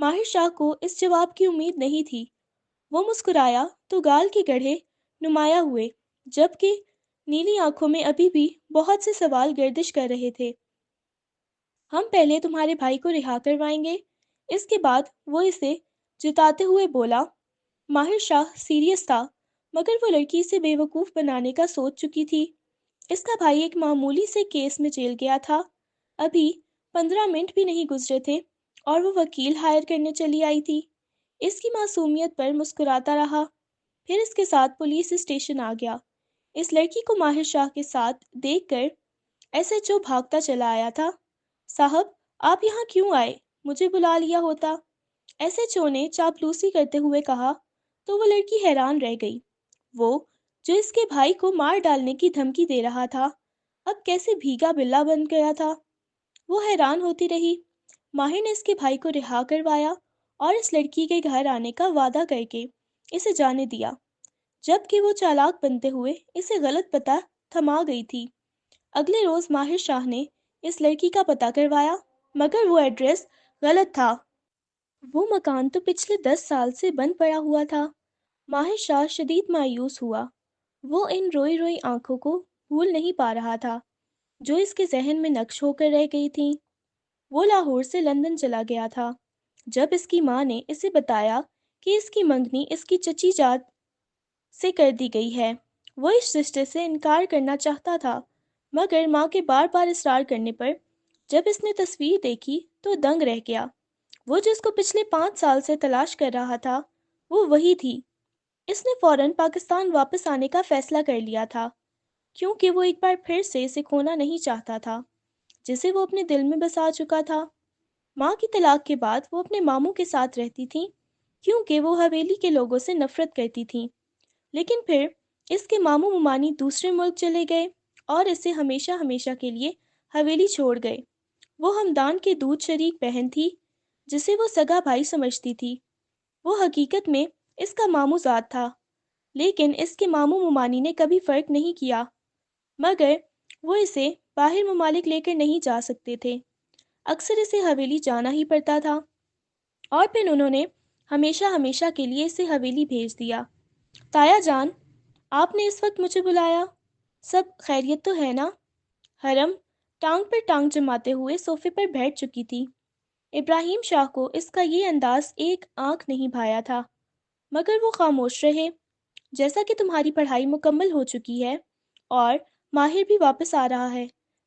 ماہر شاہ کو اس جواب کی امید نہیں تھی۔ وہ مسکرایا تو گال کے گڑھے نمایاں ہوئے، جبکہ نیلی آنکھوں میں ابھی بھی بہت سے سوال گردش کر رہے تھے۔ ہم پہلے تمہارے بھائی کو رہا کروائیں گے۔ اس کے بعد وہ اسے جتاتے ہوئے بولا۔ ماہر شاہ سیریس تھا، مگر وہ لڑکی اسے بے وقوف بنانے کا سوچ چکی تھی۔ اس کا بھائی ایک معمولی سے کیس میں جیل گیا تھا۔ ابھی 15 منٹ بھی نہیں گزرے تھے اور وہ وکیل ہائر کرنے چلی آئی تھی۔ اس کی معصومیت پر مسکراتا رہا۔ پھر اس کے ساتھ پولیس اسٹیشن آ گیا۔ اس لڑکی کو ماہر شاہ کے ساتھ دیکھ کر ایس ایچ او بھاگتا چلا آیا تھا۔ صاحب، آپ یہاں کیوں آئے؟ مجھے بلا لیا ہوتا، ایس ایچ او نے چاپلوسی کرتے ہوئے کہا۔ تو وہ لڑکی حیران رہ گئی۔ وہ جو اس کے بھائی کو مار ڈالنے کی دھمکی دے رہا تھا، اب کیسے بھیگا بلا بن گیا تھا؟ وہ حیران ہوتی رہی۔ ماہر نے اس کے بھائی کو رہا کروایا اور اس لڑکی کے گھر آنے کا وعدہ کر کے اسے جانے دیا، جبکہ وہ چالاک بنتے ہوئے اسے غلط پتہ تھما گئی تھی۔ اگلے روز ماہر شاہ نے اس لڑکی کا پتہ کروایا، مگر وہ ایڈریس غلط تھا۔ وہ مکان تو پچھلے 10 سال سے بند پڑا ہوا تھا۔ ماہر شاہ شدید مایوس ہوا۔ وہ ان روئی روئی آنکھوں کو بھول نہیں پا رہا تھا جو اس کے ذہن میں نقش ہو کر رہ گئی تھیں۔ وہ لاہور سے لندن چلا گیا تھا۔ جب اس کی ماں نے اسے بتایا کہ اس کی منگنی اس کی چچی جات سے کر دی گئی ہے، وہ اس رشتے سے انکار کرنا چاہتا تھا، مگر ماں کے بار بار اصرار کرنے پر جب اس نے تصویر دیکھی تو دنگ رہ گیا۔ وہ جس کو پچھلے 5 سال سے تلاش کر رہا تھا وہ وہی تھی۔ اس نے فوراً پاکستان واپس آنے کا فیصلہ کر لیا تھا، کیونکہ وہ ایک بار پھر سے اسے کھونا نہیں چاہتا تھا جسے وہ اپنے دل میں بسا چکا تھا۔ ماں کی طلاق کے بعد وہ اپنے ماموں کے ساتھ رہتی تھیں، کیونکہ وہ حویلی کے لوگوں سے نفرت کرتی تھیں۔ لیکن پھر اس کے ماموں ممانی دوسرے ملک چلے گئے اور اسے ہمیشہ ہمیشہ کے لیے حویلی چھوڑ گئے۔ وہ ہمدان کے دودھ شریک بہن تھی جسے وہ سگا بھائی سمجھتی تھی۔ وہ حقیقت میں اس کا ماموں زاد تھا، لیکن اس کے ماموں ممانی نے کبھی فرق نہیں کیا، مگر وہ اسے باہر ممالک لے کر نہیں جا سکتے تھے۔ اکثر اسے حویلی جانا ہی پڑتا تھا، اور پھر انہوں نے ہمیشہ ہمیشہ کے لیے اسے حویلی بھیج دیا۔ تایا جان، آپ نے اس وقت مجھے بلایا؟ سب خیریت تو ہے نا؟ حرم ٹانگ پر ٹانگ جماتے ہوئے صوفے پر بیٹھ چکی تھی۔ ابراہیم شاہ کو اس کا یہ انداز ایک آنکھ نہیں بھایا تھا، مگر وہ خاموش رہے۔ جیسا کہ تمہاری پڑھائی مکمل ہو چکی ہے اور ماہر بھی واپس آ رہا ہے،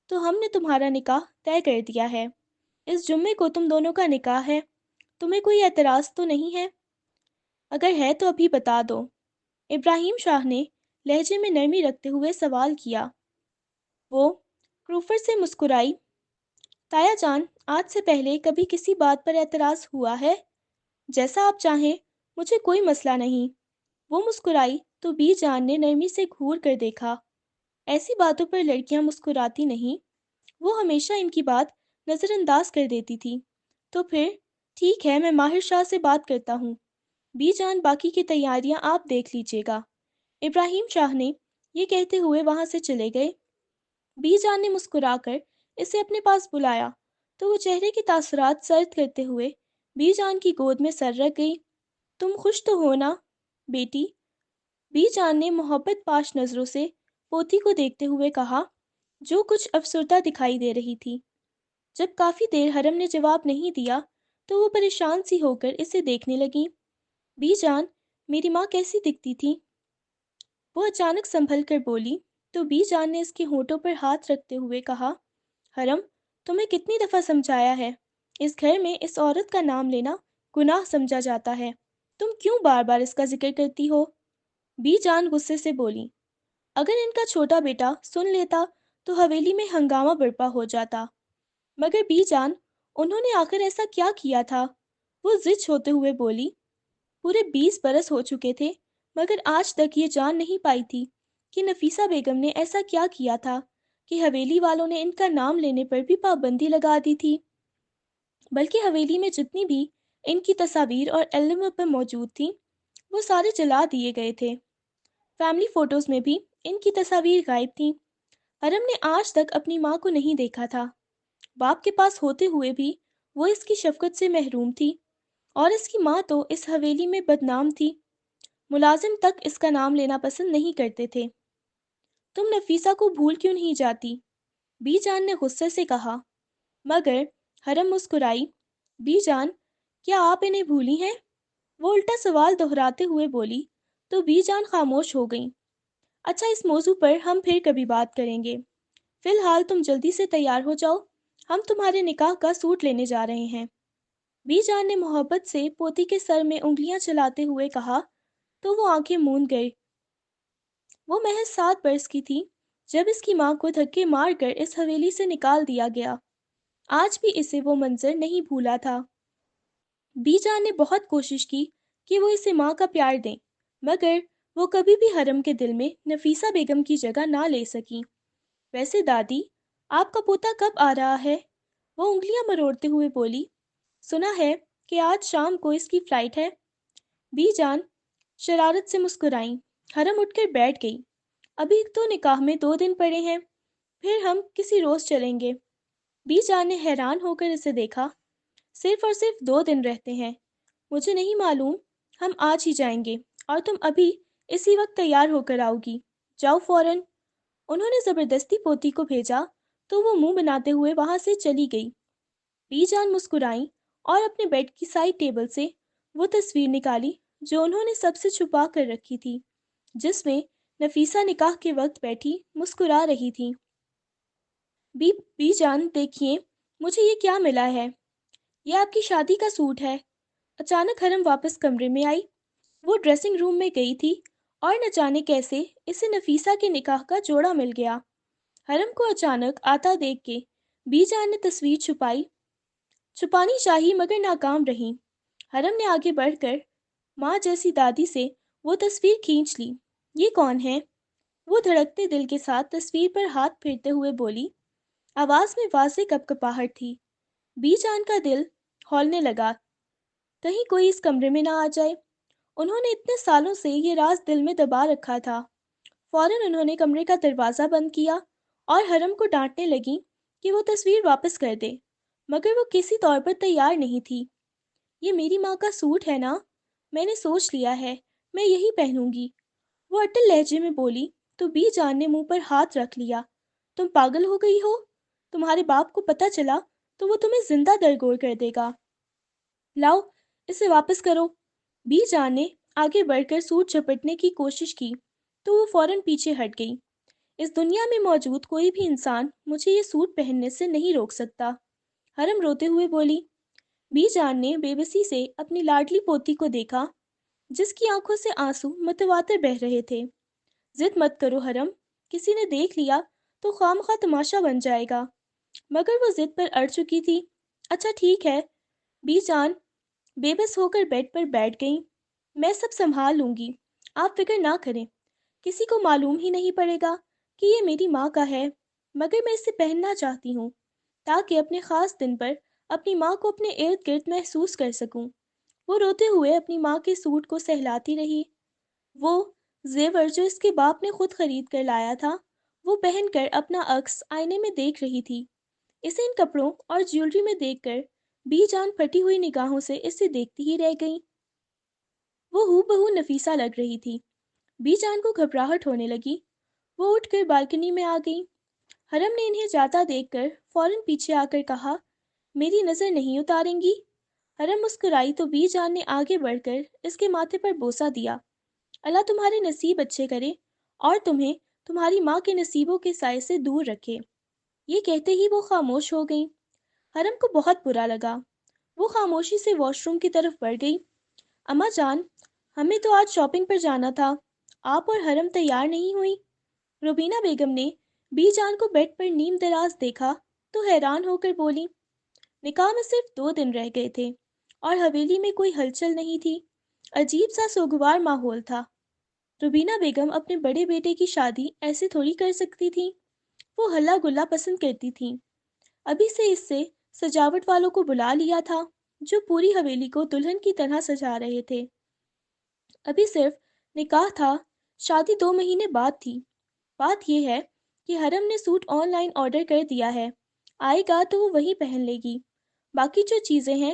تو ہم نے تمہارا نکاح طے کر دیا ہے۔ اس جمعے کو تم دونوں کا نکاح ہے۔ تمہیں کوئی اعتراض تو نہیں ہے؟ اگر ہے تو ابھی بتا دو، ابراہیم شاہ نے لہجے میں نرمی رکھتے ہوئے سوال کیا۔ وہ کروفر سے مسکرائی۔ تایا جان، آج سے پہلے کبھی کسی بات پر اعتراض ہوا ہے؟ جیسا آپ چاہیں، مجھے کوئی مسئلہ نہیں۔ وہ مسکرائی تو بی جان نے نرمی سے گھور کر دیکھا۔ ایسی باتوں پر لڑکیاں مسکراتی نہیں، وہ ہمیشہ ان کی بات نظر انداز کر دیتی تھی۔ تو پھر ٹھیک ہے، میں ماہر شاہ سے بات کرتا ہوں۔ بی جان، باقی کی تیاریاں آپ دیکھ لیجیے گا۔ ابراہیم شاہ نے یہ کہتے ہوئے وہاں سے چلے گئے۔ بی جان نے مسکرا کر اسے اپنے پاس بلایا تو وہ چہرے کے تاثرات سرد کرتے ہوئے بی جان کی گود میں سر رکھ گئی۔ تم خوش تو ہو نا بیٹی؟ بی جان نے محبت پاش نظروں سے پوتی کو دیکھتے ہوئے کہا، جو کچھ افسردہ دکھائی دے رہی تھی۔ جب کافی دیر حرم نے جواب نہیں دیا تو وہ پریشان سی ہو کر اسے دیکھنے لگی۔ بی جان، میری ماں کیسی دکھتی تھی؟ وہ اچانک سنبھل کر بولی تو بی جان نے اس کے ہونٹوں پر ہاتھ رکھتے ہوئے کہا، حرم، تمہیں کتنی دفعہ سمجھایا ہے، اس گھر میں اس عورت کا نام لینا گناہ سمجھا جاتا ہے، تم کیوں بار بار اس کا ذکر کرتی ہو؟ بی جان غصے سے بولی، اگر ان کا چھوٹا بیٹا سن لیتا تو حویلی میں ہنگامہ برپا ہو جاتا۔ مگر بی جان، انہوں نے آخر ایسا کیا کیا تھا؟ وہ ضد ہوتے ہوئے بولی، پورے 20 برس ہو چکے تھے مگر آج تک یہ جان نہیں پائی تھی کہ نفیسہ بیگم نے ایسا کیا کیا تھا کہ حویلی والوں نے ان کا نام لینے پر بھی پابندی لگا دی تھی، بلکہ حویلی میں جتنی بھی ان کی تصاویر اور البم پر موجود تھیں وہ سارے جلا دیے گئے تھے۔ فیملی فوٹوز میں بھی ان کی تصاویر غائب تھیں۔ حرم نے آج تک اپنی ماں کو نہیں دیکھا تھا، باپ کے پاس ہوتے ہوئے بھی وہ اس کی شفقت سے محروم تھی۔ اور اس کی ماں تو اس حویلی میں بدنام تھی، ملازم تک اس کا نام لینا پسند نہیں کرتے تھے۔ تم نفیسہ کو بھول کیوں نہیں جاتی؟ بی جان نے غصے سے کہا۔ مگر حرم مسکرائی۔ بی جان، کیا آپ انہیں بھولی ہیں؟ وہ الٹا سوال دہراتے ہوئے بولی تو بی جان خاموش ہو گئیں۔ اچھا، اس موضوع پر ہم پھر کبھی بات کریں گے، فی الحال تم جلدی سے تیار ہو جاؤ، ہم تمہارے نکاح کا سوٹ لینے جا رہے ہیں۔ بی جان نے محبت سے پوتی کے سر میں انگلیاں چلاتے ہوئے کہا تو وہ آنکھیں موند گئے۔ وہ محض 7 برس کی تھی جب اس کی ماں کو دھکے مار کر اس حویلی سے نکال دیا گیا۔ آج بھی اسے وہ منظر نہیں بھولا تھا۔ بی جان نے بہت کوشش کی کہ وہ اسے ماں کا پیار دیں، مگر وہ کبھی بھی حرم کے دل میں نفیسہ بیگم کی جگہ نہ لے سکیں۔ ویسے دادی، آپ کا پوتا کب آ رہا ہے؟ وہ انگلیاں مروڑتے ہوئے بولی۔ سنا ہے کہ آج شام کو اس کی فلائٹ ہے۔ بی جان شرارت سے مسکرائیں۔ حرم اٹھ کر بیٹھ گئی۔ ابھی تو نکاح میں 2 دن پڑے ہیں، پھر ہم کسی روز چلیں گے۔ بی جان نے حیران ہو کر اسے دیکھا۔ صرف اور صرف 2 دن رہتے ہیں؟ مجھے نہیں معلوم، ہم آج ہی جائیں گے اور تم ابھی اسی وقت تیار ہو کر آؤ گی۔ جاؤ فوراً۔ انہوں نے زبردستی پوتی کو بھیجا تو وہ منہ بناتے ہوئے وہاں سے چلی گئی۔ بی جان مسکرائیں اور اپنے بیڈ کی سائڈ ٹیبل سے وہ تصویر نکالی جو انہوں نے سب سے چھپا کر رکھی تھی، جس میں نفیسہ نکاح کے وقت بیٹھی مسکرا رہی تھی۔ بی جان، دیکھیے مجھے یہ کیا ملا ہے۔ یہ آپ کی شادی کا سوٹ ہے۔ اچانک حرم واپس کمرے میں آئی۔ وہ ڈریسنگ روم میں گئی تھی اور نہ جانے کیسے اسے نفیسہ کے نکاح کا جوڑا مل گیا۔ حرم کو اچانک آتا دیکھ کے بی جان نے تصویر چھپانی چاہی مگر ناکام رہی۔ حرم نے آگے بڑھ کر ماں جیسی دادی سے وہ تصویر کھینچ لی۔ یہ کون ہے؟ وہ دھڑکتے دل کے ساتھ تصویر پر ہاتھ پھیرتے ہوئے بولی۔ آواز میں واضح کپکپاہٹ تھی۔ بی جان کا دل ہولنے لگا، کہیں کوئی اس کمرے میں نہ آ جائے۔ انہوں نے اتنے سالوں سے یہ راز دل میں دبا رکھا تھا۔ فوراً انہوں نے کمرے کا دروازہ بند کیا اور حرم کو ڈانٹنے لگیں کہ وہ تصویر واپس کر دے، مگر وہ کسی طور پر تیار نہیں تھی۔ یہ میری ماں کا سوٹ ہے نا، میں نے سوچ لیا ہے، میں یہی پہنوں گی، وہ اٹل لہجے میں بولی تو بی جان نے منہ پر ہاتھ رکھ لیا۔ تم پاگل ہو گئی ہو؟ تمہارے باپ کو پتہ چلا تو وہ تمہیں زندہ درگور کر دے گا۔ لاؤ، اسے واپس کرو۔ بی جان نے آگے بڑھ کر سوٹ جھپٹنے کی کوشش کی تو وہ فوراً پیچھے ہٹ گئی۔ اس دنیا میں موجود کوئی بھی انسان مجھے یہ سوٹ پہننے سے نہیں روک سکتا، حرم روتے ہوئے بولی۔ بی جان نے بے بسی سے اپنی لاڈلی پوتی کو دیکھا جس کی آنکھوں سے آنسو متواتر بہہ رہے تھے۔ ضد مت کرو حرم، کسی نے دیکھ لیا تو خواہ تماشا بن جائے گا۔ مگر وہ ضد پر اڑ چکی تھی۔ اچھا ٹھیک ہے، بی جان بے بس ہو کر بیڈ پر بیٹھ گئیں۔ میں سب سنبھال لوں گی، آپ فکر نہ کریں، کسی کو معلوم ہی نہیں پڑے گا کہ یہ میری ماں کا ہے، مگر میں اسے پہننا چاہتی ہوں تاکہ اپنے خاص دن پر اپنی ماں کو اپنے ارد گرد محسوس کر سکوں۔ وہ روتے ہوئے اپنی ماں کے سوٹ کو سہلاتی رہی۔ وہ زیور جو اس کے باپ نے خود خرید کر لایا تھا وہ پہن کر اپنا عکس آئینے میں دیکھ رہی تھی۔ اسے ان کپڑوں اور جیولری میں دیکھ کر بی جان پھٹی ہوئی نگاہوں سے اسے دیکھتی ہی رہ گئی۔ وہ ہو بہو نفیسہ لگ رہی تھی۔ بی جان کو گھبراہٹ ہونے لگی۔ وہ اٹھ کر بالکنی میں آ گئی۔ حرم نے انہیں جاتا دیکھ کر فوراً پیچھے آ کر کہا، میری نظر نہیں اتاریں گی؟ حرم مسکرائی تو بی جان نے آگے بڑھ کر اس کے ماتھے پر بوسہ دیا۔ اللہ تمہارے نصیب اچھے کرے اور تمہیں تمہاری ماں کے نصیبوں کے سائے سے دور رکھے۔ یہ کہتے ہی وہ خاموش ہو گئیں۔ حرم کو بہت برا لگا۔ وہ خاموشی سے واش روم کی طرف بڑھ گئی۔ اماں جان، ہمیں تو آج شاپنگ پر جانا تھا، آپ اور حرم تیار نہیں ہوئی؟ روبینہ بیگم نے بی جان کو بیڈ پر نیم دراز دیکھا تو حیران ہو کر بولی، نکاح میں صرف 2 دن رہ گئے تھے اور حویلی میں کوئی ہلچل نہیں تھی، عجیب سا سوگوار ماحول تھا۔ روبینہ بیگم اپنے بڑے بیٹے کی شادی ایسے تھوڑی کر سکتی تھی، وہ ہلا گلا پسند کرتی تھیں۔ ابھی سے اس سے سجاوٹ والوں کو بلا لیا تھا جو پوری حویلی کو دلہن کی طرح سجا رہے تھے۔ ابھی صرف نکاح تھا، شادی 2 مہینے بعد تھی۔ بات یہ ہے کہ حرم نے سوٹ آن لائن آرڈر کر دیا ہے، آئے گا تو وہ وہیں پہن لے گی، باقی جو چیزیں ہیں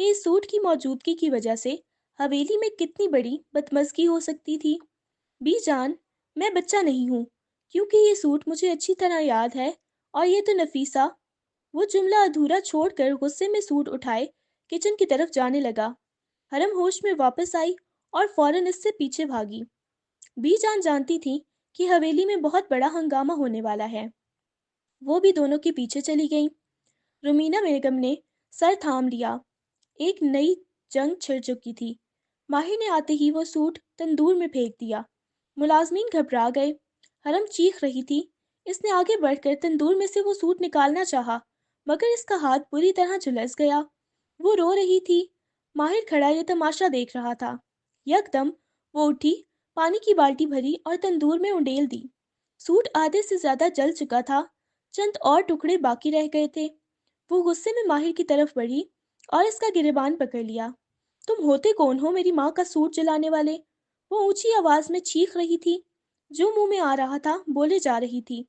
کہ اس سوٹ کی موجودگی کی وجہ سے حویلی میں کتنی بڑی بدمزگی ہو سکتی تھی۔ بی جان، میں بچہ نہیں ہوں، کیونکہ یہ سوٹ مجھے اچھی طرح یاد ہے، اور یہ تو نفیسہ۔ وہ جملہ ادھورا چھوڑ کر غصے میں سوٹ اٹھائے کچن کی طرف جانے لگا۔ حرم ہوش میں واپس آئی اور فوراً اس سے پیچھے بھاگی۔ بی جان جانتی تھی کہ حویلی میں بہت بڑا ہنگامہ ہونے والا ہے۔ وہ بھی دونوں کے پیچھے چلی گئیں۔ رومینہ بیگم نے سر تھام لیا۔ ایک نئی جنگ چھڑ چکی تھی۔ ماہر نے آتے ہی وہ سوٹ تندور میں پھینک دیا۔ ملازمین گھبرا گئے۔ حرم چیخ رہی تھی۔ اس نے آگے بڑھ کر تندور میں سے وہ سوٹ نکالنا چاہا، مگر اس کا ہاتھ بری طرح جھلس گیا۔ وہ رو رہی تھی۔ ماہر کھڑا یہ تماشا دیکھ رہا تھا۔ یکدم وہ اٹھی، پانی کی بالٹی بھری اور تندور میں انڈیل دی۔ سوٹ آدھے سے زیادہ جل چکا تھا، چند اور ٹکڑے باقی رہ گئے تھے۔ وہ غصے میں ماہر کی طرف بڑھی اور اس کا گریبان پکڑ لیا۔ تم ہوتے کون ہو میری ماں کا سوٹ جلانے والے؟ وہ اونچی آواز میں چیخ رہی تھی۔ جو منہ میں آ رہا تھا بولے جا رہی تھی۔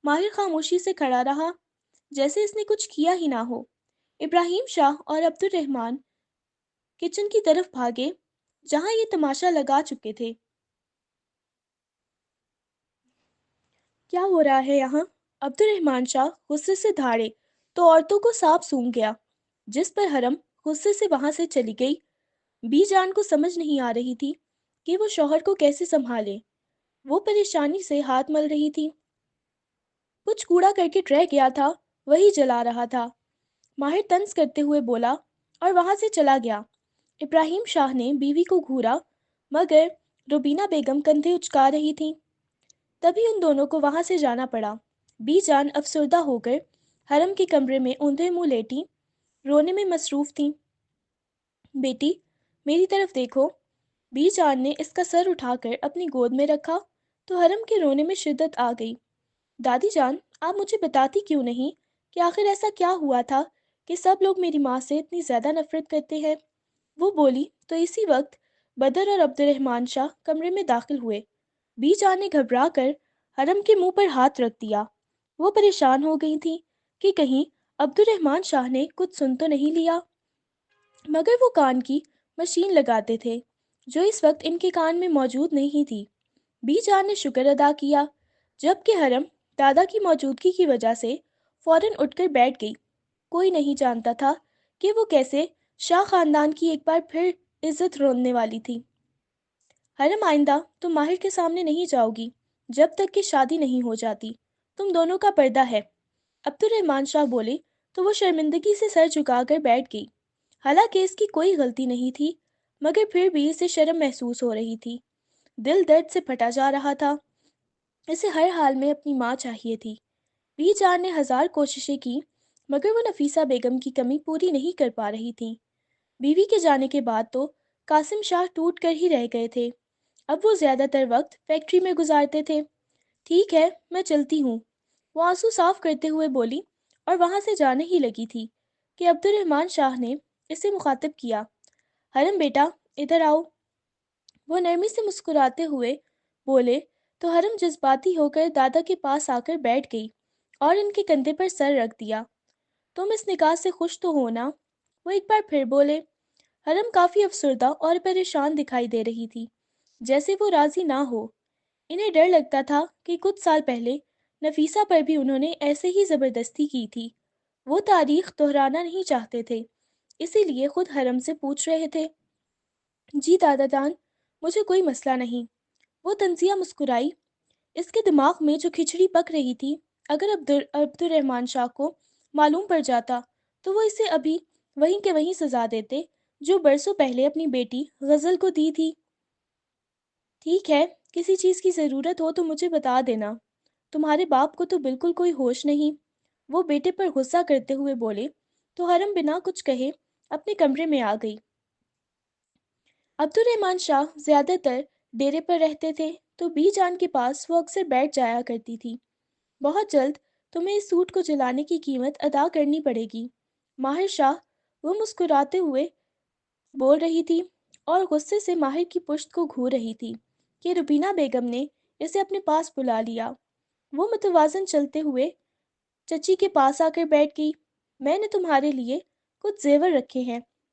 ماہر خاموشی سے کھڑا رہا، جیسے اس نے کچھ کیا ہی نہ ہو۔ ابراہیم شاہ اور عبد الرحمن کچن کی طرف بھاگے، جہاں یہ تماشا لگا چکے تھے۔ کیا ہو رہا ہے یہاں؟ عبد الرحمن شاہ غصے سے دھاڑے تو عورتوں کو سانپ سونگھ گیا، جس پر حرم غصے سے وہاں سے چلی گئی۔ بی جان کو سمجھ نہیں آ رہی تھی کہ وہ شوہر کو کیسے سنبھالے۔ وہ پریشانی سے ہاتھ مل رہی تھی۔ کچھ کوڑا کرکٹ رہ گیا تھا، وہی جلا رہا تھا۔ ماہر طنز کرتے ہوئے بولا اور وہاں سے چلا گیا۔ ابراہیم شاہ نے بیوی کو گھورا، مگر روبینہ بیگم کندھے اچکا رہی تھیں۔ تبھی ان دونوں کو وہاں سے جانا پڑا۔ بی جان افسردہ ہو کر حرم کے کمرے میں اوندھے منہ لیٹی رونے میں مصروف تھیں۔ بیٹی، میری طرف دیکھو۔ بی جان نے اس کا سر اٹھا کر اپنی گود میں رکھا تو حرم کے رونے میں شدت آ گئی۔ دادی جان، آپ مجھے بتاتی کیوں نہیں کہ آخر ایسا کیا ہوا تھا کہ سب لوگ میری ماں سے اتنی زیادہ نفرت کرتے ہیں؟ وہ بولی تو اسی وقت بدر اور عبد الرحمن شاہ کمرے میں داخل ہوئے۔ بی جان نے گھبرا کر حرم کے منہ پر ہاتھ رکھ دیا۔ وہ پریشان ہو گئی تھی کہ کہیں عبد الرحمن شاہ نے کچھ سن تو نہیں لیا، مگر وہ کان کی مشین لگاتے تھے جو اس وقت ان کے کان میں موجود نہیں تھی۔ بی جان نے شکر ادا کیا، جبکہ حرم دادا کی موجودگی کی وجہ سے فوراً اٹھ کر بیٹھ گئی۔ کوئی نہیں جانتا تھا کہ وہ کیسے شاہ خاندان کی ایک بار پھر عزت روننے والی تھی۔ حرم، آئندہ تم ماہر کے سامنے نہیں جاؤ گی جب تک کہ شادی نہیں ہو جاتی۔ تم دونوں کا پردہ ہے۔ عبد الرحمن شاہ بولے تو وہ شرمندگی سے سر جھکا کر بیٹھ گئی۔ حالانکہ اس کی کوئی غلطی نہیں تھی، مگر پھر بھی اسے شرم محسوس ہو رہی تھی۔ دل درد سے پھٹا جا رہا تھا۔ اسے ہر حال میں اپنی ماں چاہیے تھی۔ بی جان نے ہزار کوششیں کی، مگر وہ نفیسہ بیگم کی کمی پوری نہیں کر پا رہی تھی۔ بیوی کے جانے کے بعد تو قاسم شاہ ٹوٹ کر ہی رہ گئے تھے۔ اب وہ زیادہ تر وقت فیکٹری میں گزارتے تھے۔ ٹھیک ہے، میں چلتی ہوں، وہ آنسو صاف کرتے ہوئے بولی اور وہاں سے جانے ہی لگی تھی کہ عبد الرحمن شاہ نے اسے مخاطب کیا۔ حرم بیٹا، ادھر آؤ۔ وہ نرمی سے مسکراتے ہوئے بولے تو حرم جذباتی ہو کر دادا کے پاس آ کر بیٹھ گئی اور ان کے کندھے پر سر رکھ دیا۔ تم اس نکاح سے خوش تو ہو نا؟ وہ ایک بار پھر بولے۔ حرم کافی افسردہ اور پریشان دکھائی دے رہی تھی، جیسے وہ راضی نہ ہو۔ انہیں ڈر لگتا تھا کہ کچھ سال پہلے نفیسہ پر بھی انہوں نے ایسے ہی زبردستی کی تھی۔ وہ تاریخ دہرانا نہیں چاہتے تھے، اسی لیے خود حرم سے پوچھ رہے تھے۔ جی دادا جان، مجھے کوئی مسئلہ نہیں، وہ تنزیہ مسکرائی۔ اس کے دماغ میں جو کھچڑی پک رہی تھی، اگر عبد الرحمن شاہ کو معلوم پڑ جاتا تو وہ اسے ابھی وہیں کے وہیں سزا دیتے جو برسوں پہلے اپنی بیٹی غزل کو دی تھی۔ ٹھیک ہے، کسی چیز کی ضرورت ہو تو مجھے بتا دینا۔ تمہارے باپ کو تو بالکل کوئی ہوش نہیں، وہ بیٹے پر غصہ کرتے ہوئے بولے تو حرم بنا کچھ کہے اپنے کمرے میں آ گئی۔ عبد الرحمن شاہ زیادہ تر ڈیرے پر رہتے تھے تو بی جان کے پاس وہ اکثر بیٹھ جایا کرتی تھی۔ بہت جلد تمہیں اس سوٹ کو جلانے کی قیمت ادا کرنی پڑے گی، ماہر شاہ، وہ مسکراتے ہوئے بول رہی تھی اور غصے سے ماہر کی پشت کو گھور رہی تھی کہ روبینہ بیگم نے اسے اپنے پاس بلا لیا۔ وہ متوازن چلتے ہوئے چچی کے پاس آ کر بیٹھ گئی۔ میں نے تمہارے لیے کچھ زیور رکھے ہیں،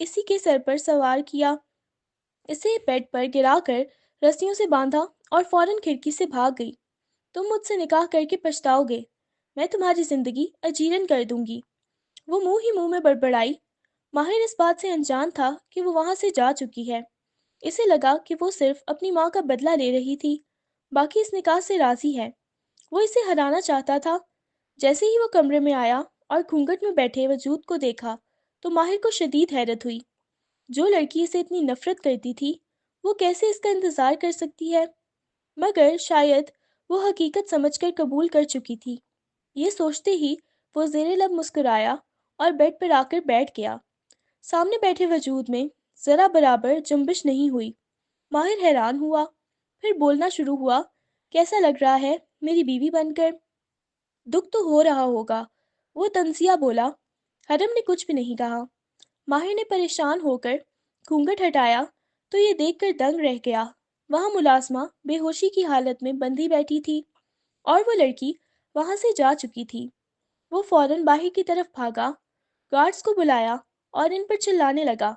اسی کے سر پر سوار کیا، اسے بیڈ پر گرا کر رسیوں سے باندھا اور فوراً کھڑکی سے بھاگ گئی۔ تم مجھ سے نکاح کر کے پچھتاؤ گے، میں تمہاری زندگی اجیرن کر دوں گی، وہ منہ ہی منہ میں بڑبڑائی۔ ماہر اس بات سے انجان تھا کہ وہ وہاں سے جا چکی ہے۔ اسے لگا کہ وہ صرف اپنی ماں کا بدلہ لے رہی تھی، باقی اس نکاح سے راضی ہے۔ وہ اسے ہرانا چاہتا تھا۔ جیسے ہی وہ کمرے میں آیا اور گھونگھٹ میں بیٹھے وجود کو دیکھا تو ماہر کو شدید حیرت ہوئی۔ جو لڑکی اسے اتنی نفرت کرتی تھی وہ کیسے اس کا انتظار کر سکتی ہے؟ مگر شاید وہ حقیقت سمجھ کر قبول کر چکی تھی۔ یہ سوچتے ہی وہ زیر لب مسکرایا اور بیڈ پر آ کر بیٹھ گیا۔ سامنے بیٹھے وجود میں ذرا برابر جنبش نہیں ہوئی۔ ماہر حیران ہوا، پھر بولنا شروع ہوا، کیسا لگ رہا ہے میری بیوی بن کر؟ دکھ تو ہو رہا ہوگا، وہ طنزیہ بولا۔ حرم نے کچھ بھی نہیں کہا۔ ماہر نے پریشان ہو کر گھونگھٹ ہٹایا تو یہ دیکھ کر دنگ رہ گیا۔ وہاں ملازمہ بے ہوشی کی حالت میں بندھی بیٹھی تھی اور وہ لڑکی وہاں سے جا چکی تھی۔ وہ فوراً باہر کی طرف بھاگا، گارڈز کو بلایا اور ان پر چلانے لگا،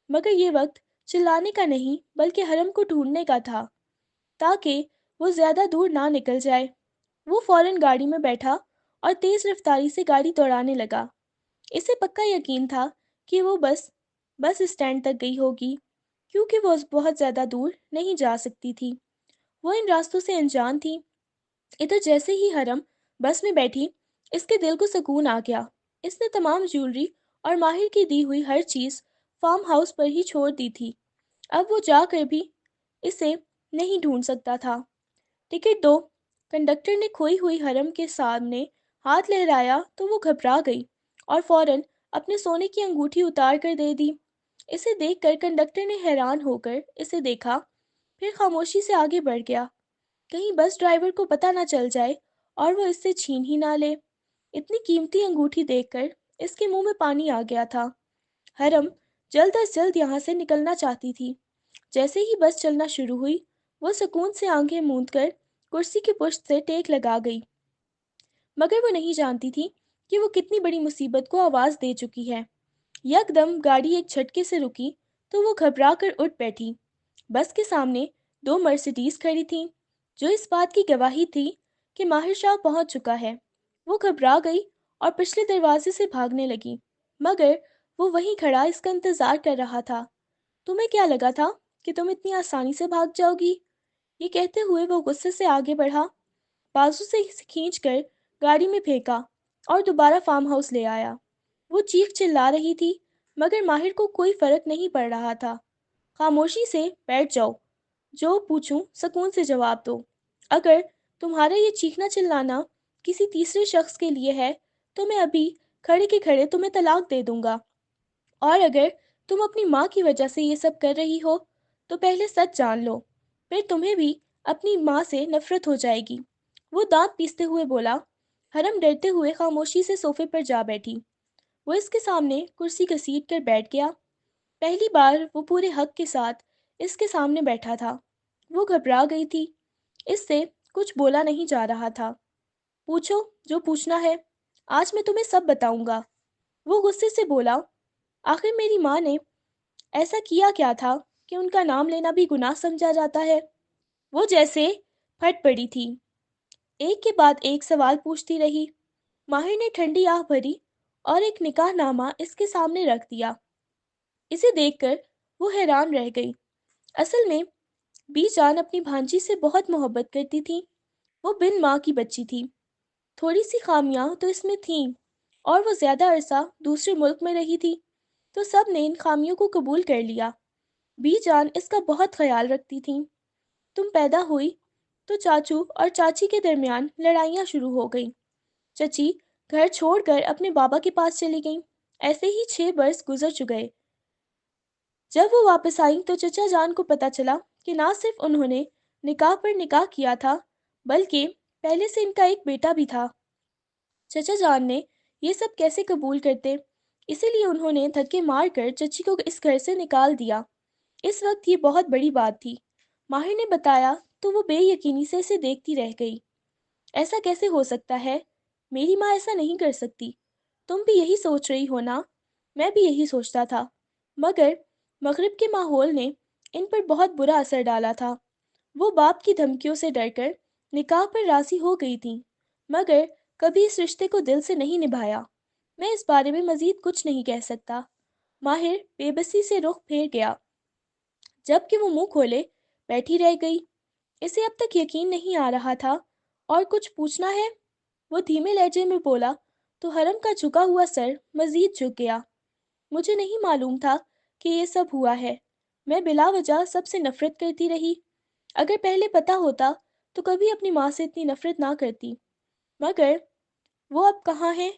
مگر یہ وقت چلانے کا نہیں بلکہ حرم کو ڈھونڈنے کا تھا تاکہ وہ زیادہ دور نہ نکل جائے۔ وہ فوراً گاڑی میں بیٹھا اور تیز رفتاری سے گاڑی دوڑانے لگا۔ اسے پکا یقین تھا کہ وہ بس اسٹینڈ تک گئی ہوگی، کیونکہ وہ بہت زیادہ دور نہیں جا سکتی تھی۔ وہ ان راستوں سے انجان تھی۔ ادھر جیسے ہی حرم بس میں بیٹھی، اس کے دل کو سکون آ گیا۔ اس نے تمام جیولری اور ماہر کی دی ہوئی ہر چیز فارم ہاؤس پر ہی چھوڑ دی تھی۔ اب وہ جا کر بھی اسے نہیں ڈھونڈ سکتا تھا۔ ٹکٹ دو، کنڈکٹر نے کھوئی ہوئی حرم کے سامنے ہاتھ لہرایا تو وہ گھبرا گئی اور فوراً اپنے سونے کی انگوٹھی اتار کر دے دی۔ اسے دیکھ کر کنڈکٹر نے حیران ہو کر اسے دیکھا، پھر خاموشی سے آگے بڑھ گیا، کہیں بس ڈرائیور کو پتہ نہ چل جائے اور وہ اس سے چھین ہی نہ لے۔ اتنی قیمتی انگوٹھی دیکھ کر اس کے منہ میں پانی آ گیا تھا۔ حرم جلد از جلد یہاں سے نکلنا چاہتی تھی۔ جیسے ہی بس چلنا شروع ہوئی وہ سکون سے آنکھیں موند کر کرسی کی پشت سے ٹیک لگا گئی، مگر وہ نہیں جانتی تھی کہ وہ کتنی بڑی مصیبت کو آواز دے چکی ہے۔ یک دم گاڑی ایک جھٹکے سے رکی تو وہ گھبرا کر اٹھ بیٹھی۔ بس کے سامنے دو مرسیڈیز کھڑی تھیں جو اس بات کی گواہی تھی کہ ماہر شاہ پہنچ چکا ہے۔ وہ گھبرا گئی اور پچھلے دروازے سے بھاگنے لگی، مگر وہ وہیں کھڑا اس کا انتظار کر رہا تھا۔ تمہیں کیا لگا تھا کہ تم اتنی آسانی سے بھاگ جاؤ گی؟ یہ کہتے ہوئے وہ غصے سے آگے بڑھا، بازو سے اسے کھینچ کر گاڑی میں پھینکا اور دوبارہ فارم ہاؤس لے آیا۔ وہ چیخ چلا رہی تھی مگر ماہر کو کوئی فرق نہیں پڑ رہا تھا۔ خاموشی سے بیٹھ جاؤ، جو پوچھوں سکون سے جواب دو۔ اگر تمہارا یہ چیخنا چلانا کسی تیسرے شخص کے لیے ہے تو میں ابھی کھڑے کے کھڑے تمہیں طلاق دے دوں گا، اور اگر تم اپنی ماں کی وجہ سے یہ سب کر رہی ہو تو پہلے سچ جان لو، پھر تمہیں بھی اپنی ماں سے نفرت ہو جائے گی۔ وہ دانت پیستے ہوئے بولا۔ حرم ڈرتے ہوئے خاموشی سے صوفے پر جا بیٹھی۔ وہ اس کے سامنے کرسی گھسیٹ کر بیٹھ گیا۔ پہلی بار وہ پورے حق کے ساتھ اس کے سامنے بیٹھا تھا۔ وہ گھبرا گئی تھی، اس سے کچھ بولا نہیں جا رہا تھا۔ پوچھو جو پوچھنا ہے، آج میں تمہیں سب بتاؤں گا، وہ غصے سے بولا۔ آخر میری ماں نے ایسا کیا کیا تھا کہ ان کا نام لینا بھی گناہ سمجھا جاتا ہے؟ وہ جیسے پھٹ پڑی تھی، ایک کے بعد ایک سوال پوچھتی رہی۔ ماہر نے ٹھنڈی آہ بھری اور ایک نکاح نامہ اس کے سامنے رکھ دیا۔ اسے دیکھ کر وہ حیران رہ گئی۔ اصل میں بی جان اپنی بھانجی سے بہت محبت کرتی تھی۔ وہ بن ماں کی بچی تھی۔ تھوڑی سی خامیاں تو اس میں تھیں اور وہ زیادہ عرصہ دوسرے ملک میں رہی تھی تو سب نے ان خامیوں کو قبول کر لیا۔ بی جان اس کا بہت خیال رکھتی تھیں۔ تم پیدا ہوئی تو چاچو اور چاچی کے درمیان لڑائیاں شروع ہو گئیں۔ چچی گھر چھوڑ کر اپنے بابا کے پاس چلی گئیں۔ ایسے ہی 6 برس گزر چکے۔ جب وہ واپس آئیں تو چچا جان کو پتہ چلا کہ نہ صرف انہوں نے نکاح پر نکاح کیا تھا بلکہ پہلے سے ان کا ایک بیٹا بھی تھا۔ چچا جان نے یہ سب کیسے قبول کرتے، اسی لیے انہوں نے دھکے مار کر چچی کو اس گھر سے نکال دیا۔ اس وقت یہ بہت بڑی بات تھی۔ ماہر نے بتایا تو وہ بے یقینی سے اسے دیکھتی رہ گئی۔ ایسا کیسے ہو سکتا ہے؟ میری ماں ایسا نہیں کر سکتی۔ تم بھی یہی سوچ رہی ہو نا؟ میں بھی یہی سوچتا تھا، مگر مغرب کے ماحول نے ان پر بہت برا اثر ڈالا تھا۔ وہ باپ کی دھمکیوں سے ڈر کر نکاح پر راضی ہو گئی تھیں، مگر کبھی اس رشتے کو دل سے نہیں نبھایا۔ میں اس بارے میں مزید کچھ نہیں کہہ سکتا۔ ماہر بے بسی سے رخ پھیر گیا، جب کہ وہ منہ کھولے بیٹھی رہ گئی۔ اسے اب تک یقین نہیں آ رہا تھا۔ اور کچھ پوچھنا ہے؟ وہ دھیمے لہجے میں بولا تو حرم کا جھکا ہوا سر مزید جھک گیا۔ مجھے نہیں معلوم تھا کہ یہ سب ہوا ہے۔ میں بلا وجہ سب سے نفرت کرتی رہی۔ اگر پہلے پتا ہوتا تو کبھی اپنی ماں سے اتنی نفرت نہ کرتی۔ مگر وہ اب کہاں ہے؟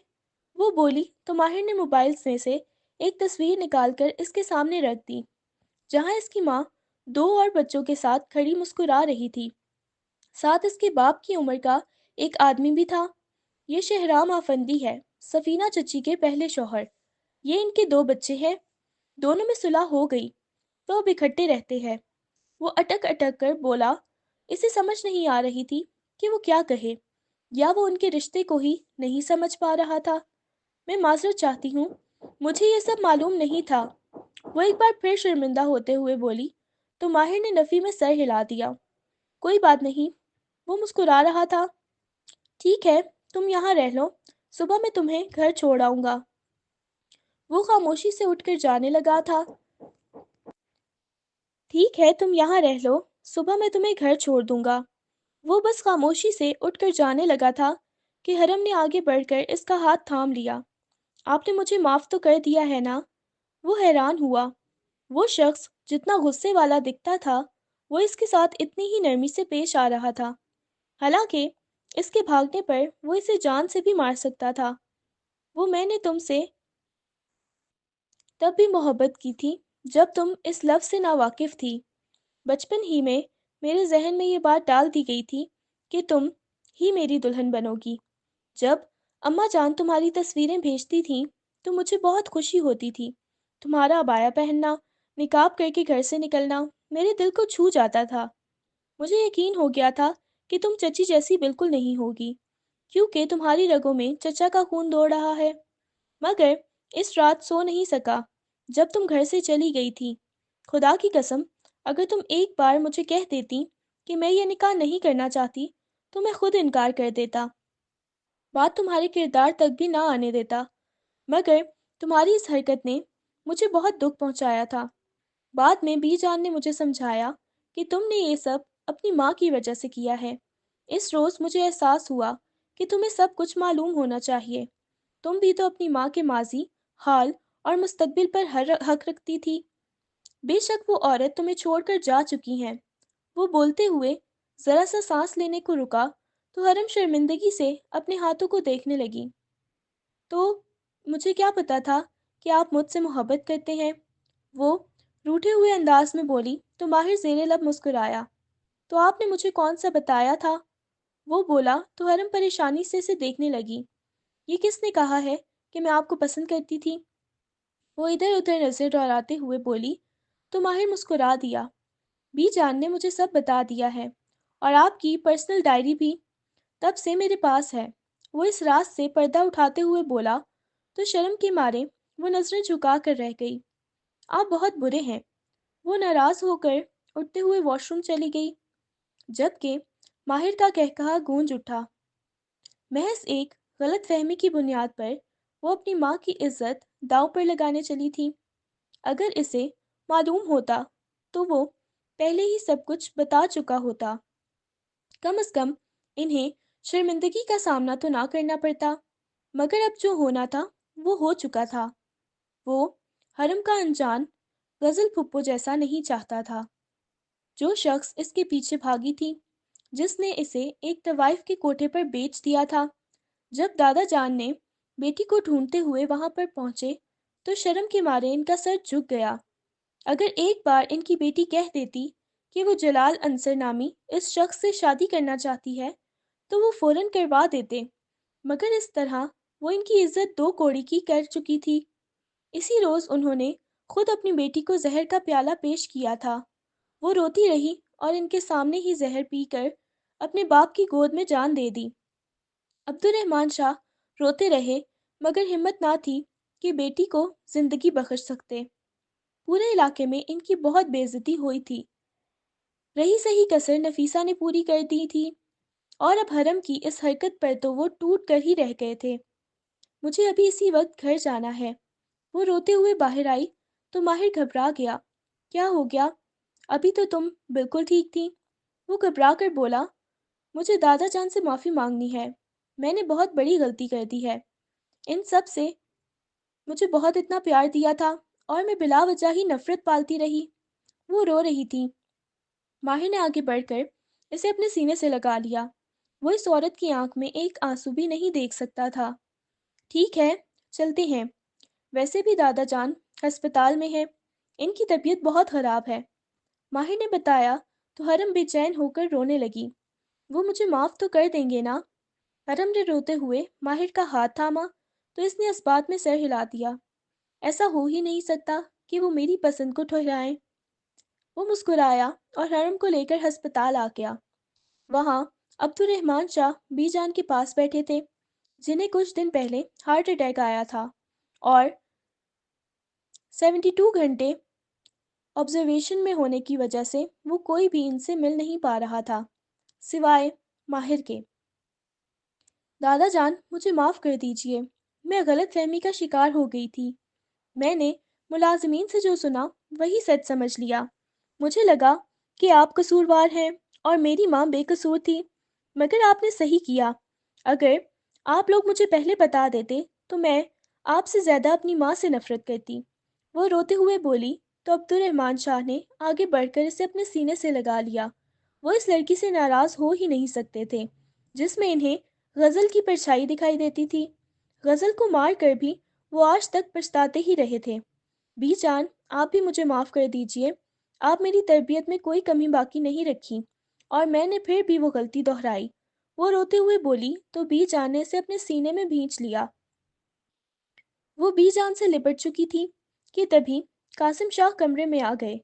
وہ بولی تو ماہر نے موبائل میں سے ایک تصویر نکال کر اس کے سامنے رکھ دی، جہاں اس کی ماں دو اور بچوں کے ساتھ کھڑی مسکرا رہی تھی۔ ساتھ اس کے باپ کی عمر کا ایک آدمی بھی تھا۔ یہ شہرام آفندی ہے، سفینہ چچی کے پہلے شوہر۔ یہ ان کے دو بچے ہیں۔ دونوں میں صلح ہو گئی تو اب اکٹھے رہتے ہیں۔ وہ اٹک اٹک کر بولا۔ اسے سمجھ نہیں آ رہی تھی کہ وہ کیا کہے، یا وہ ان کے رشتے کو ہی نہیں سمجھ پا رہا تھا۔ میں معذرت چاہتی ہوں، مجھے یہ سب معلوم نہیں تھا۔ وہ ایک بار پھر شرمندہ ہوتے ہوئے بولی تو ماہر نے نفی میں سر ہلا دیا۔ کوئی بات نہیں، وہ مسکرا رہا تھا۔ ٹھیک ہے، تم یہاں رہ لو، صبح میں تمہیں گھر چھوڑ آؤں گا۔ وہ خاموشی سے اٹھ کر جانے لگا تھا۔ ٹھیک ہے، تم یہاں رہ لو، صبح میں تمہیں گھر چھوڑ دوں گا۔ وہ بس خاموشی سے اٹھ کر جانے لگا تھا کہ حرم نے آگے بڑھ کر اس کا ہاتھ تھام لیا۔ آپ نے مجھے معاف تو کر دیا ہے نا؟ وہ حیران ہوا۔ وہ شخص جتنا غصے والا دکھتا تھا، وہ اس کے ساتھ اتنی ہی نرمی سے پیش آ رہا تھا، حالانکہ اس کے بھاگنے پر وہ اسے جان سے بھی مار سکتا تھا۔ میں نے تم سے تب بھی محبت کی تھی جب تم اس لفظ سے ناواقف تھی۔ بچپن ہی میں میرے ذہن میں یہ بات ڈال دی گئی تھی کہ تم ہی میری دلہن بنو گی۔ جب اماں جان تمہاری تصویریں بھیجتی تھیں تو مجھے بہت خوشی ہوتی تھی۔ تمہارا عبایا پہننا، نقاب کر کے گھر سے نکلنا میرے دل کو چھو جاتا تھا۔ مجھے یقین ہو گیا تھا کہ تم چچی جیسی بالکل نہیں ہوگی، کیونکہ تمہاری رگوں میں چچا کا خون دوڑ رہا ہے۔ مگر اس رات سو نہیں سکا جب تم گھر سے چلی گئی تھی۔ خدا کی قسم، اگر تم ایک بار مجھے کہہ دیتی کہ میں یہ نکاح نہیں کرنا چاہتی تو میں خود انکار کر دیتا، بات تمہارے کردار تک بھی نہ آنے دیتا۔ مگر تمہاری اس حرکت نے مجھے بہت دکھ پہنچایا تھا۔ بعد میں بی جان نے مجھے سمجھایا کہ تم نے یہ سب اپنی ماں کی وجہ سے کیا ہے۔ اس روز مجھے احساس ہوا کہ تمہیں سب کچھ معلوم ہونا چاہیے۔ تم بھی تو اپنی ماں کے ماضی، حال اور مستقبل پر ہر حق رکھتی تھی۔ بے شک وہ عورت تمہیں چھوڑ کر جا چکی ہیں۔ وہ بولتے ہوئے ذرا سا سانس لینے کو رکا تو حرم شرمندگی سے اپنے ہاتھوں کو دیکھنے لگی۔ تو مجھے کیا پتا تھا کہ آپ مجھ سے محبت کرتے ہیں؟ وہ روٹھے ہوئے انداز میں بولی تو ماہر زیر لب مسکرایا۔ تو آپ نے مجھے کون سا بتایا تھا؟ وہ بولا تو حرم پریشانی سے اسے دیکھنے لگی۔ یہ کس نے کہا ہے کہ میں آپ کو پسند کرتی تھی؟ وہ ادھر ادھر نظر دوڑاتے ہوئے بولی تو ماہر مسکرا دیا۔ بی جان نے مجھے سب بتا دیا ہے، اور آپ کی پرسنل ڈائری بھی تب سے میرے پاس ہے۔ وہ اس راز سے پردہ اٹھاتے ہوئے بولا تو شرم کے مارے وہ نظریں جھکا کر رہ گئی۔ آپ بہت برے ہیں۔ وہ ناراض ہو کر اٹھتے ہوئے واش روم چلی گئی، جبکہ ماہر کا کہکہا گونج اٹھا۔ محض ایک غلط فہمی کی بنیاد پر وہ اپنی ماں کی عزت داؤ پر لگانے چلی تھی۔ اگر اسے معلوم ہوتا تو وہ پہلے ہی سب کچھ بتا چکا ہوتا۔ کم از کم انہیں شرمندگی کا سامنا تو نہ کرنا پڑتا۔ مگر اب جو ہونا تھا وہ ہو چکا تھا۔ وہ حرم کا انجان غزل پھپھو جیسا نہیں چاہتا تھا، جو شخص اس کے پیچھے بھاگی تھی، جس نے اسے ایک طوائف کے کوٹھے پر بیچ دیا تھا۔ جب دادا جان نے بیٹی کو ڈھونڈتے ہوئے وہاں پر پہنچے تو شرم کے مارے ان کا سر جھک گیا۔ اگر ایک بار ان کی بیٹی کہہ دیتی کہ وہ جلال انصر نامی اس شخص سے شادی کرنا چاہتی ہے تو وہ فوراً کروا دیتے، مگر اس طرح وہ ان کی عزت دو کوڑی کی کر چکی تھی۔ اسی روز انہوں نے خود اپنی بیٹی کو زہر کا پیالہ پیش کیا تھا۔ وہ روتی رہی اور ان کے سامنے ہی زہر پی کر اپنے باپ کی گود میں جان دے دی۔ عبد الرحمن شاہ روتے رہے، مگر ہمت نہ تھی کہ بیٹی کو زندگی بخش سکتے۔ پورے علاقے میں ان کی بہت بےعزتی ہوئی تھی۔ رہی سہی کسر نفیسہ نے پوری کر دی تھی، اور اب حرم کی اس حرکت پر تو وہ ٹوٹ کر ہی رہ گئے تھے۔ مجھے ابھی اسی وقت گھر جانا ہے۔ وہ روتے ہوئے باہر آئی تو ماہر گھبرا گیا۔ کیا ہو گیا؟ ابھی تو تم بالکل ٹھیک تھی۔ وہ گھبرا کر بولا، مجھے دادا جان سے معافی مانگنی ہے۔ میں نے بہت بڑی غلطی کر دی ہے۔ ان سب سے مجھے بہت اتنا پیار دیا تھا اور میں بلا وجہ ہی نفرت پالتی رہی۔ وہ رو رہی تھی۔ ماہر نے آگے بڑھ کر اسے اپنے سینے سے لگا لیا۔ وہ اس عورت کی آنکھ میں ایک آنسو بھی نہیں دیکھ سکتا تھا۔ ٹھیک ہے، چلتے ہیں۔ ویسے بھی دادا جان ہسپتال میں ہے، ان کی طبیعت بہت خراب ہے، ماہر نے بتایا تو حرم بے چین ہو کر رونے لگی۔ وہ مجھے معاف تو کر دیں گے نا؟ حرم نے روتے ہوئے ماہر کا ہاتھ تھاما تو اس نے اس بات میں سر ہلا دیا۔ ایسا ہو ہی نہیں سکتا کہ وہ میری پسند کو ٹھہرائیں۔ وہ مسکرایا اور حرم کو لے کر ہسپتال آ گیا۔ وہاں عبد الرحمن شاہ بی جان کے پاس بیٹھے تھے، جنہیں کچھ دن پہلے ہارٹ اٹیک آیا تھا اور 72 گھنٹے آبزرویشن میں ہونے کی وجہ سے وہ کوئی بھی ان سے مل نہیں پا رہا تھا سوائے ماہر کے۔ دادا جان مجھے معاف کر دیجئے، میں غلط فہمی کا شکار ہو گئی تھی۔ میں نے ملازمین سے جو سنا وہی سچ سمجھ لیا۔ مجھے لگا کہ آپ قصوروار ہیں اور میری ماں بے قصور تھی، مگر آپ نے صحیح کیا۔ اگر آپ لوگ مجھے پہلے بتا دیتے تو میں آپ سے زیادہ اپنی ماں سے نفرت کرتی۔ وہ روتے ہوئے بولی تو عبد الرحمن شاہ نے آگے بڑھ کر اسے اپنے سینے سے لگا لیا۔ وہ اس لڑکی سے ناراض ہو ہی نہیں سکتے تھے جس میں انہیں غزل کی پرچھائی دکھائی دیتی تھی۔ غزل کو مار کر بھی وہ آج تک پچھتاتے ہی رہے تھے۔ بی جان، آپ بھی مجھے معاف کر دیجئے۔ آپ میری تربیت میں کوئی کمی باقی نہیں رکھی اور میں نے پھر بھی وہ غلطی دہرائی۔ وہ روتے ہوئے بولی تو بی جان نے اسے اپنے سینے میں بھینچ لیا۔ وہ بی جان سے لپٹ چکی تھی کہ تبھی قاسم شاہ کمرے میں آ گئے۔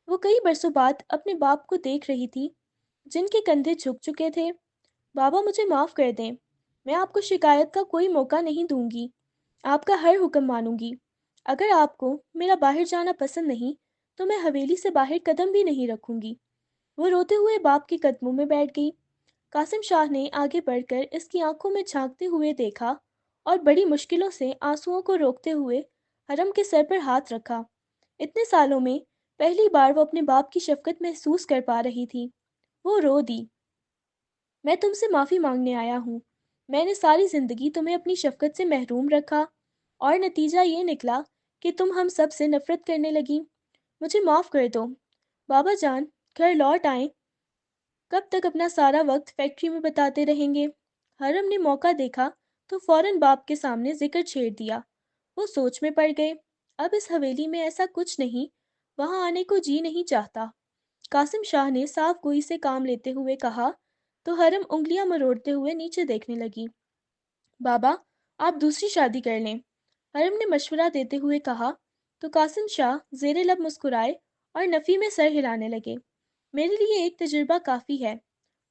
وہ کئی برسوں بعد اپنے باپ کو دیکھ رہی تھی جن کے کندھے جھک چکے تھے۔ بابا مجھے معاف کر دیں، میں آپ کو شکایت کا کوئی موقع نہیں دوں گی، آپ کا ہر حکم مانوں گی۔ اگر آپ کو میرا باہر جانا پسند نہیں تو میں حویلی سے باہر قدم بھی نہیں رکھوں گی۔ وہ روتے ہوئے باپ کے قدموں میں بیٹھ گئی۔ قاسم شاہ نے آگے بڑھ کر اس کی آنکھوں میں جھانکتے ہوئے دیکھا اور بڑی مشکلوں سے آنسوؤں کو روکتے ہوئے حرم کے سر پر ہاتھ رکھا۔ اتنے سالوں میں پہلی بار وہ اپنے باپ کی شفقت محسوس کر پا رہی تھی۔ وہ رو دی، میں تم سے معافی مانگنے آیا ہوں۔ میں نے ساری زندگی تمہیں اپنی شفقت سے محروم رکھا اور نتیجہ یہ نکلا کہ تم ہم سب سے نفرت کرنے لگیں۔ مجھے معاف کر دو۔ بابا جان گھر لوٹ آئیں، کب تک اپنا سارا وقت فیکٹری میں بتاتے رہیں گے؟ حرم نے موقع دیکھا تو فوراً باپ کے سامنے ذکر چھیڑ دیا۔ وہ سوچ میں پڑ گئے۔ اب اس حویلی میں ایسا کچھ نہیں، وہاں آنے کو جی نہیں چاہتا۔ قاسم شاہ نے صاف گوئی سے کام لیتے ہوئے کہا تو حرم انگلیاں مروڑتے ہوئے نیچے دیکھنے لگی۔ بابا آپ دوسری شادی کر لیں، حرم نے مشورہ دیتے ہوئے کہا تو قاسم شاہ زیر لب مسکرائے اور نفی میں سر ہلانے لگے۔ میرے لیے ایک تجربہ کافی ہے،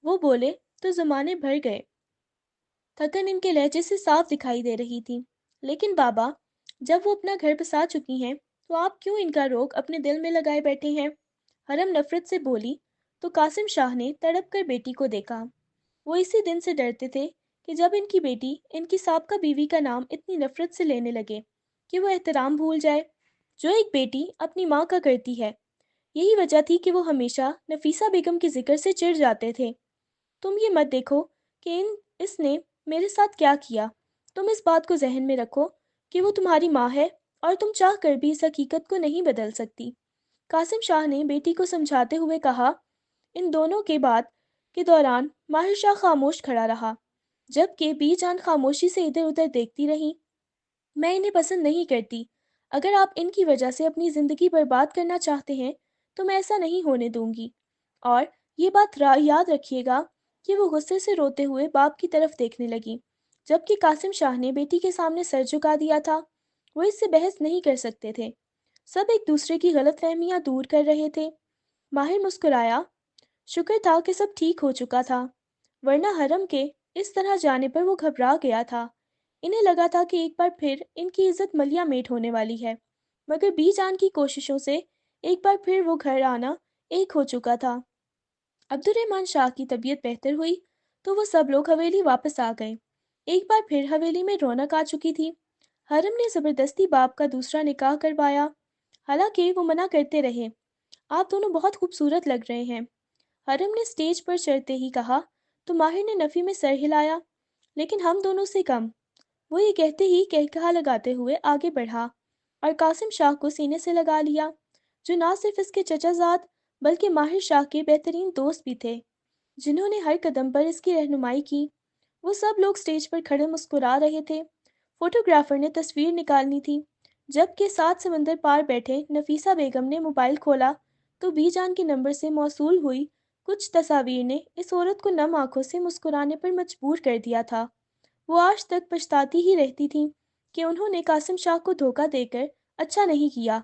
وہ بولے تو زمانے بھر گئے۔ تھکن ان کے لہجے سے صاف دکھائی دے رہی تھی۔ لیکن بابا جب وہ اپنا گھر بسا چکی ہیں تو آپ کیوں ان کا روگ اپنے دل میں لگائے بیٹھے ہیں؟ حرم نفرت سے بولی تو قاسم شاہ نے تڑپ کر بیٹی کو دیکھا۔ وہ اسی دن سے ڈرتے تھے کہ جب ان کی بیٹی ان کی سابقہ بیوی کا نام اتنی نفرت سے لینے لگے کہ وہ احترام بھول جائے جو ایک بیٹی اپنی ماں کا کرتی ہے۔ یہی وجہ تھی کہ وہ ہمیشہ نفیسہ بیگم کے ذکر سے چڑ جاتے تھے۔ تم یہ مت دیکھو کہ اس نے میرے ساتھ کیا کیا، تم اس بات کو ذہن میں رکھو کہ وہ تمہاری ماں ہے اور تم چاہ کر بھی اس حقیقت کو نہیں بدل سکتی۔ قاسم شاہ نے بیٹی کو سمجھاتے ہوئے کہا۔ ان دونوں کے بات کے دوران ماہر شاہ خاموش کھڑا رہا جبکہ بی جان خاموشی سے ادھر ادھر دیکھتی رہی۔ میں انہیں پسند نہیں کرتی، اگر آپ ان کی وجہ سے اپنی زندگی برباد کرنا چاہتے ہیں تو میں ایسا نہیں ہونے دوں گی۔ اور یہ بات یاد رکھیے گا کہ وہ غصے سے روتے ہوئے باپ کی طرف دیکھنے لگی جبکہ قاسم شاہ نے بیٹی کے سامنے سر جھکا دیا تھا۔ وہ اس سے بحث نہیں کر سکتے تھے، سب ایک دوسرے کی غلط فہمیاں دور کر رہے تھے۔ ماہر مسکرایا، شکر تھا کہ سب ٹھیک ہو چکا تھا، ورنہ حرم کے اس طرح جانے پر وہ گھبرا گیا تھا۔ انہیں لگا تھا کہ ایک بار پھر ان کی عزت ملیا میٹ ہونے والی ہے۔ مگر بی جان کی کوششوں سے ایک بار پھر وہ گھر آنا ایک ہو چکا تھا۔ عبدالرحمن شاہ کی طبیعت بہتر ہوئی تو وہ سب لوگ حویلی واپس آ گئے۔ ایک بار پھر حویلی میں رونق آ چکی تھی۔ حرم نے زبردستی باپ کا دوسرا نکاح کروایا، حالانکہ وہ منع کرتے رہے۔ آپ دونوں بہت خوبصورت لگ رہے ہیں، حرم نے سٹیج پر چڑھتے ہی کہا تو ماہر نے نفی میں سر ہلایا، لیکن ہم دونوں سے کم۔ وہ یہ کہتے ہی کہا لگاتے ہوئے آگے بڑھا اور قاسم شاہ کو سینے سے لگا لیا، جو نہ صرف اس کے چچا زاد بلکہ ماہر شاہ کے بہترین دوست بھی تھے، جنہوں نے ہر قدم پر اس کی رہنمائی کی۔ وہ سب لوگ سٹیج پر کھڑے مسکرا رہے تھے۔ فوٹوگرافر نے تصویر نکالنی تھی، جبکہ سات سمندر پار بیٹھے نفیسہ بیگم نے موبائل کھولا تو بی جان کے نمبر سے موصول ہوئی کچھ تصاویر نے اس عورت کو نم آنکھوں سے مسکرانے پر مجبور کر دیا تھا۔ وہ آج تک پچھتاتی ہی رہتی تھیں کہ انہوں نے قاسم شاہ کو دھوکہ دے کر اچھا نہیں کیا۔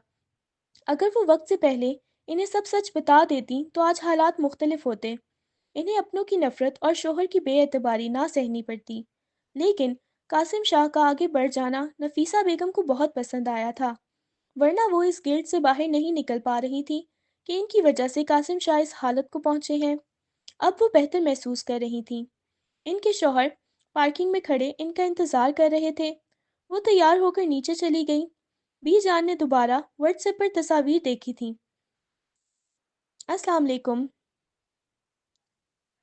اگر وہ وقت سے پہلے انہیں سب سچ بتا دیتی تو آج حالات مختلف ہوتے۔ انہیں اپنوں کی نفرت اور شوہر کی بے اعتباری نہ سہنی پڑتی، لیکن قاسم شاہ کا آگے بڑھ جانا نفیسہ بیگم کو بہت پسند آیا تھا، ورنہ وہ اس گیٹ سے باہر نہیں نکل پا رہی تھی کہ ان کی وجہ سے قاسم شاہ اس حالت کو پہنچے ہیں۔ اب وہ بہتر محسوس کر رہی تھیں۔ ان کے شوہر پارکنگ میں کھڑے ان کا انتظار کر رہے تھے۔ وہ تیار ہو کر نیچے چلی گئیں۔ بی جان نے دوبارہ واٹس ایپ پر تصاویر دیکھی تھیں۔ السلام علیکم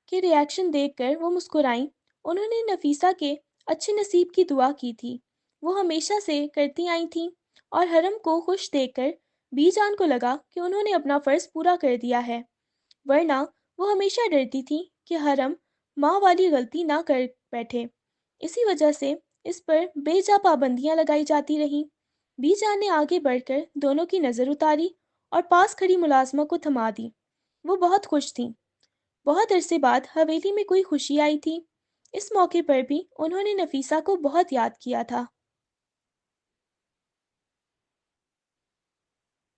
کے ریاکشن دیکھ کر وہ مسکرائیں۔ انہوں نے نفیسہ کے اچھے نصیب کی دعا کی تھی، وہ ہمیشہ سے کرتی آئی تھیں، اور حرم کو خوش دیکھ کر بی جان کو لگا کہ انہوں نے اپنا فرض پورا کر دیا ہے، ورنہ وہ ہمیشہ ڈرتی تھی کہ حرم ماں والی غلطی نہ کر بیٹھے۔ اسی وجہ سے اس پر بے جا پابندیاں لگائی جاتی رہیں۔ بی جان نے آگے بڑھ کر دونوں کی نظر اتاری اور پاس کھڑی ملازمہ کو تھما دی۔ وہ بہت خوش تھیں۔ بہت عرصے بعد حویلی میں کوئی خوشی آئی تھی۔ اس موقع پر بھی انہوں نے نفیسہ کو بہت یاد کیا تھا۔